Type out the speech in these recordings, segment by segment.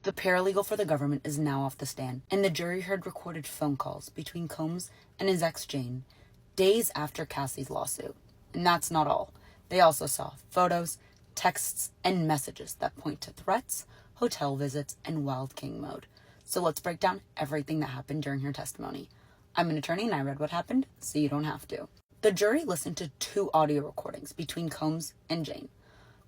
The paralegal for the government is now off the stand, and the jury heard recorded phone calls between Combs and his ex Jane days after Cassie's lawsuit. And that's not all. They also saw photos, texts, and messages that point to threats, hotel visits, and Wild King mode. So let's break down everything that happened during her testimony. I'm an attorney and I read what happened, so you don't have to. The jury listened to 2 audio recordings between Combs and Jane.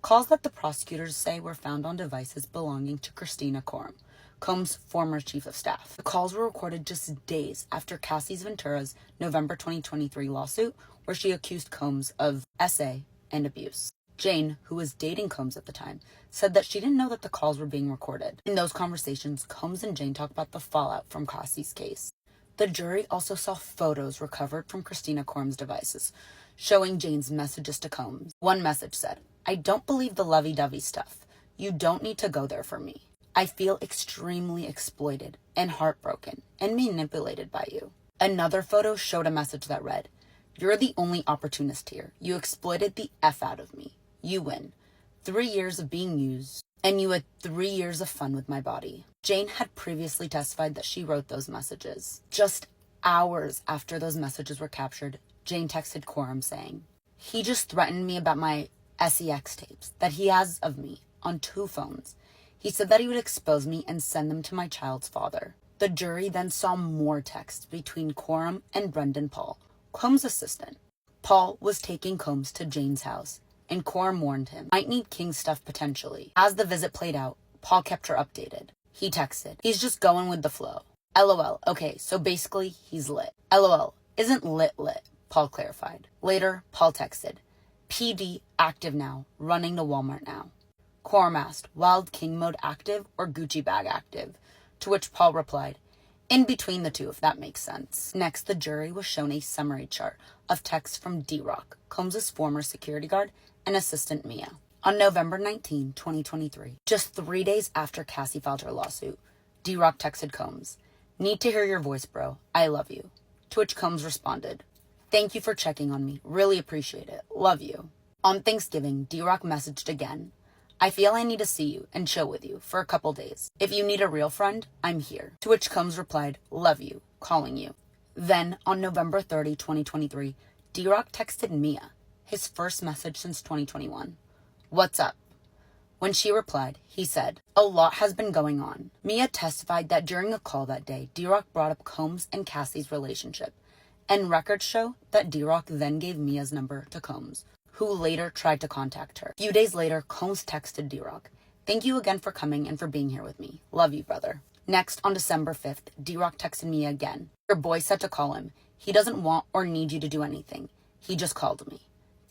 Calls that the prosecutors say were found on devices belonging to Christina Coram, Combs' former chief of staff. The calls were recorded just days after Cassie Ventura's November 2023 lawsuit, where she accused Combs of SA and abuse. Jane, who was dating Combs at the time, said that she didn't know that the calls were being recorded. In those conversations, Combs and Jane talked about the fallout from Cassie's case. The jury also saw photos recovered from Christina Coram's devices, showing Jane's messages to Combs. One message said, "I don't believe the lovey-dovey stuff. You don't need to go there for me. I feel extremely exploited and heartbroken and manipulated by you." Another photo showed a message that read, "You're the only opportunist here. You exploited the F out of me. You win. 3 years of being used, and you had 3 years of fun with my body." Jane had previously testified that she wrote those messages. Just hours after those messages were captured, Jane texted Coram saying, "He just threatened me about my SEX tapes that he has of me on 2 phones. He said that he would expose me and send them to my child's father." The jury then saw more texts between Coram and Brendan Paul, Combs' assistant. Paul was taking Combs to Jane's house, and Coram warned him, "Might need King stuff potentially." As the visit played out, Paul kept her updated. He texted, "He's just going with the flow. LOL, okay, so basically he's lit." LOL, isn't lit, Paul clarified. Later, Paul texted, "PD active now, running to Walmart now." Coram asked, "Wild King mode active or Gucci bag active?" To which Paul replied, "In between the two, if that makes sense." Next, the jury was shown a summary chart of texts from D-Rock, Combs' former security guard, and assistant Mia. On November 19, 2023, just 3 days after Cassie filed her lawsuit, D-Rock texted Combs, "Need to hear your voice, bro. I love you." To which Combs responded, "Thank you for checking on me. Really appreciate it. Love you." On Thanksgiving, D-Rock messaged again, "I feel I need to see you and chill with you for a couple days. If you need a real friend, I'm here." To which Combs replied, "Love you. Calling you." Then, on November 30, 2023, D-Rock texted Mia, his first message since 2021. "What's up?" When she replied, he said, "A lot has been going on." Mia testified that during a call that day, D-Rock brought up Combs and Cassie's relationship, and records show that D-Rock then gave Mia's number to Combs, who later tried to contact her. A few days later, Combs texted D-Rock, "Thank you again for coming and for being here with me. Love you, brother." Next, on December 5th, D-Rock texted Mia again. "Your boy said to call him. He doesn't want or need you to do anything. He just called me."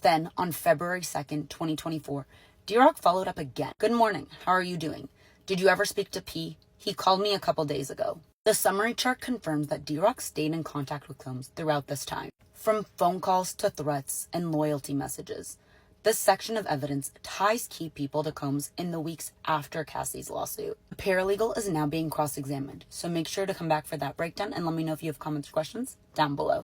Then, on February 2nd, 2024, D-Rock followed up again. "Good morning. How are you doing? Did you ever speak to P? He called me a couple days ago." The summary chart confirms that D-Rock stayed in contact with Combs throughout this time, from phone calls to threats and loyalty messages. This section of evidence ties key people to Combs in the weeks after Cassie's lawsuit. The paralegal is now being cross-examined, so make sure to come back for that breakdown and let me know if you have comments or questions down below.